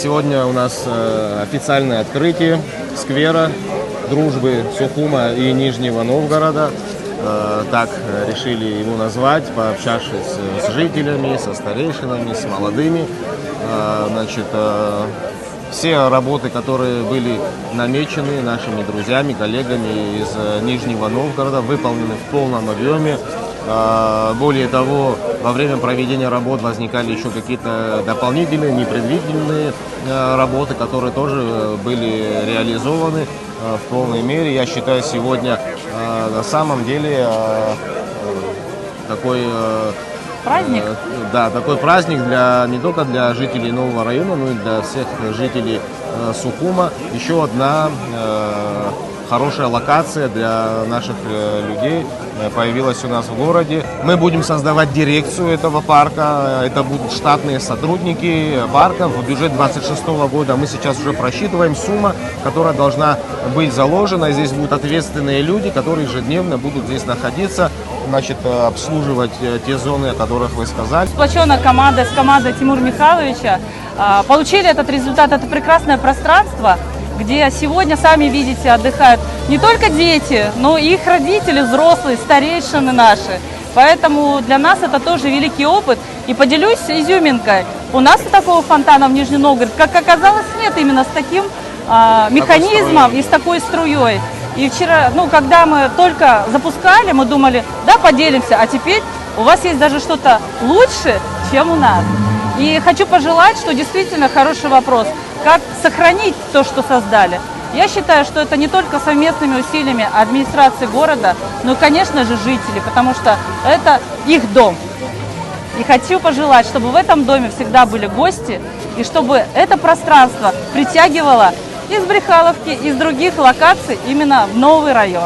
Сегодня у нас официальное открытие сквера дружбы Сухума и Нижнего Новгорода. Так решили его назвать, пообщавшись с жителями, со старейшинами, с молодыми. Значит, все работы, которые были намечены нашими друзьями, коллегами из Нижнего Новгорода, выполнены в полном объеме. Более того, во время проведения работ возникали еще какие-то дополнительные, непредвиденные работы, которые тоже были реализованы в полной мере. Я считаю, сегодня на самом деле такой праздник. Да, такой праздник не только для жителей нового района, но и для всех жителей Сухума. Еще одна хорошая локация для наших людей появилась у нас в городе. Мы будем создавать дирекцию этого парка. Это будут штатные сотрудники парка. В бюджет 2026 года мы сейчас уже просчитываем сумму, которая должна быть заложена. Здесь будут ответственные люди, которые ежедневно будут здесь находиться, значит, обслуживать те зоны, о которых вы сказали. Сплоченная команда с командой Тимура Михайловича получили этот результат, это прекрасное пространство, где сегодня, сами видите, отдыхают не только дети, но и их родители, взрослые, старейшины наши. Поэтому для нас это тоже великий опыт. И поделюсь изюминкой. У нас такого фонтана в Нижнем Новгороде, как оказалось, нет именно с таким механизмом и с такой струей. И вчера, когда мы только запускали, мы думали, да, поделимся, а теперь у вас есть даже что-то лучше, чем у нас. И хочу пожелать, что действительно хороший вопрос, как сохранить то, что создали. Я считаю, что это не только совместными усилиями администрации города, но и, конечно же, жителей, потому что это их дом. И хочу пожелать, чтобы в этом доме всегда были гости, и чтобы это пространство притягивало из Брехаловки, из других локаций именно в новый район.